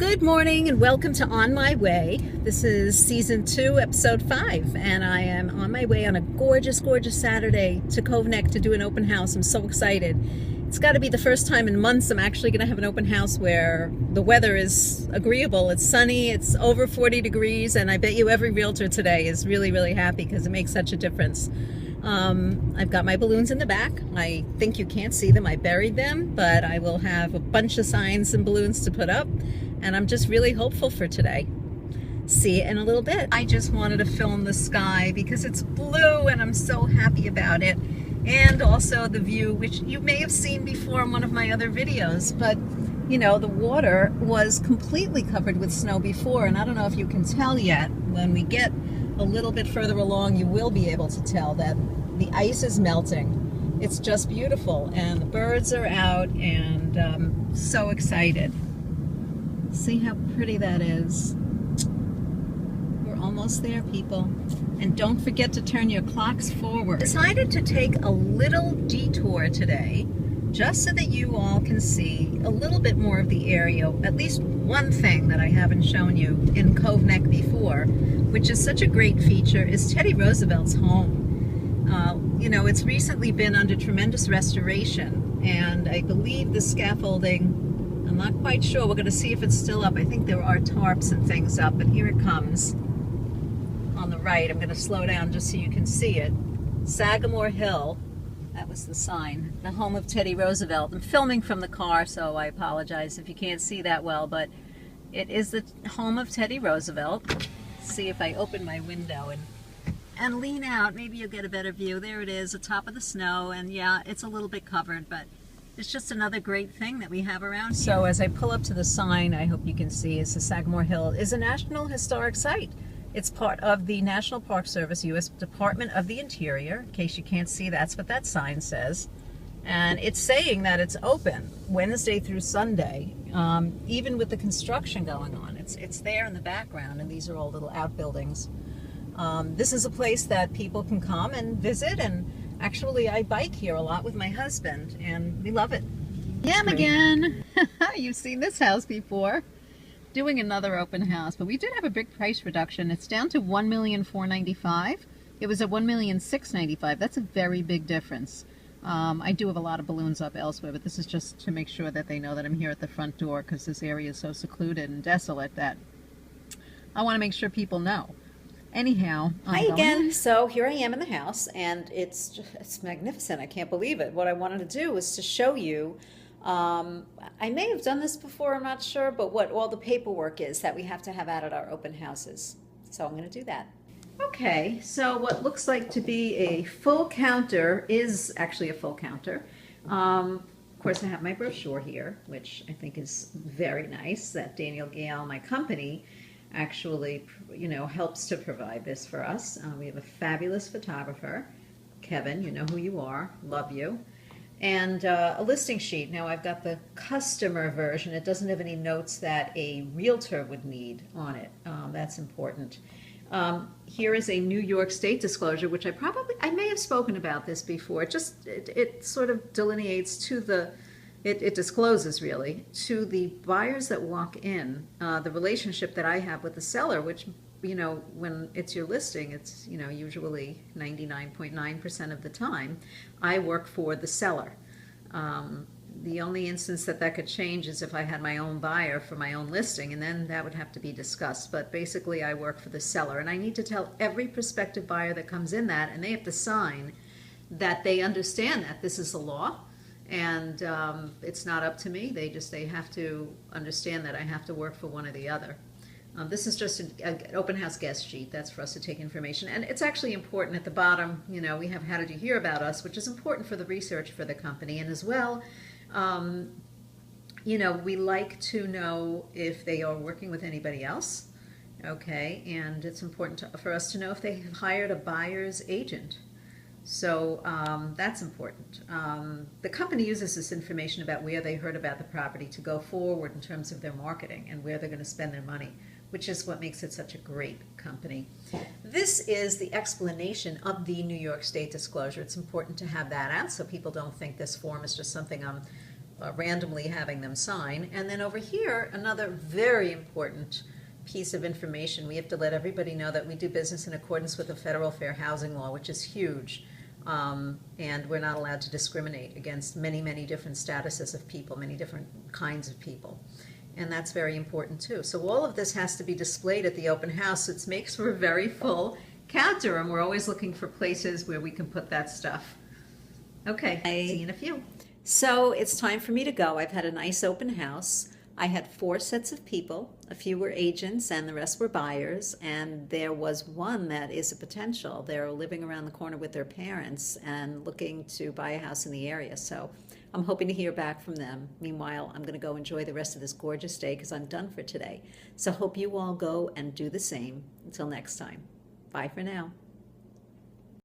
Good morning and welcome to On My Way. This is season 2, episode 5, and I am on my way on a gorgeous, gorgeous Saturday to Cove Neck to do an open house. I'm so excited. It's got to be the first time in months I'm actually going to have an open house where the weather is agreeable. It's sunny, it's over 40 degrees, and I bet you every realtor today is really, really happy because it makes such a difference. I've got my balloons in the back. I think you can't see them. I buried them, but I will have a bunch of signs and balloons to put up. And I'm just really hopeful for today. See you in a little bit. I just wanted to film the sky because it's blue and I'm so happy about it. And also the view, which you may have seen before in one of my other videos, but you know, the water was completely covered with snow before, and I don't know if you can tell yet. When we get a little bit further along, you will be able to tell that the ice is melting. It's just beautiful, and the birds are out, and so excited. See how pretty that is. We're almost there, people. And don't forget to turn your clocks forward. Decided to take a little detour today, just so that you all can see a little bit more of the area, at least one thing that I haven't shown you in Cove Neck before, which is such a great feature, is Teddy Roosevelt's home. You know, it's recently been under tremendous restoration, and I believe the scaffolding, I'm not quite sure. We're going to see if it's still up. I think there are tarps and things up, but here it comes on the right. I'm going to slow down just so you can see it. Sagamore Hill, that was the sign, the home of Teddy Roosevelt. I'm filming from the car, so I apologize if you can't see that well, but it is the home of Teddy Roosevelt. See if I open my window and lean out, maybe you'll get a better view. There it is, the top of the snow, and yeah, it's a little bit covered, but it's just another great thing that we have around here. So as I pull up to the sign, I hope you can see, it's the Sagamore Hill is a National Historic Site. It's part of the National Park Service, U.S. Department of the Interior. In case you can't see, that's what that sign says. And it's saying that it's open Wednesday through Sunday, even with the construction going on. It's there in the background, and these are all little outbuildings. This is a place that people can come and visit, and actually, I bike here a lot with my husband, and we love it. Yeah, again. You've seen this house before. Doing another open house, but we did have a big price reduction. It's down to $1,495,000. It was at $1,695,000. That's a very big difference. I do have a lot of balloons up elsewhere, but this is just to make sure that they know that I'm here at the front door, because this area is so secluded and desolate that I want to make sure people know. Anyhow, hi again. So here I am in the house, and it's magnificent. I can't believe it. What I wanted to do was to show you, I may have done this before, I'm not sure, but what all the paperwork is that we have to have out at our open houses. So I'm going to do that. Okay, so what looks like to be a full counter is actually a full counter. Of course, I have my brochure here, which I think is very nice, that Daniel Gale, my company, actually, you know, helps to provide this for us. We have a fabulous photographer, Kevin, you know who you are, love you, and a listing sheet. Now I've got the customer version. It doesn't have any notes that a realtor would need on it. That's important. Here is a New York State disclosure, which I may have spoken about this before. It sort of delineates to the It discloses really to the buyers that walk in the relationship that I have with the seller, which, you know, when it's your listing, it's, you know, usually 99.9% of the time I work for the seller. The only instance that could change is if I had my own buyer for my own listing, and then that would have to be discussed. But basically I work for the seller, and I need to tell every prospective buyer that comes in that, and they have to sign that they understand that this is the law. And it's not up to me. They have to understand that I have to work for one or the other. This is just an open house guest sheet. That's for us to take information. And it's actually important at the bottom, you know, we have how did you hear about us, which is important for the research for the company. And as well, you know, we like to know if they are working with anybody else. Okay, and it's important for us to know if they have hired a buyer's agent. So that's important. The company uses this information about where they heard about the property to go forward in terms of their marketing and where they're going to spend their money, which is what makes it such a great company. This is the explanation of the New York State disclosure. It's important to have that out so people don't think this form is just something I'm randomly having them sign. And then over here, another very important piece of information. We have to let everybody know that we do business in accordance with the federal fair housing law, which is huge. And we're not allowed to discriminate against many, many different statuses of people, many different kinds of people. And that's very important too. So all of this has to be displayed at the open house. It makes for a very full counter, and we're always looking for places where we can put that stuff. Okay, see you in a few. So it's time for me to go. I've had a nice open house. I had 4 sets of people. A few were agents and the rest were buyers. And there was one that is a potential. They're living around the corner with their parents and looking to buy a house in the area. So I'm hoping to hear back from them. Meanwhile, I'm going to go enjoy the rest of this gorgeous day because I'm done for today. So hope you all go and do the same. Until next time. Bye for now.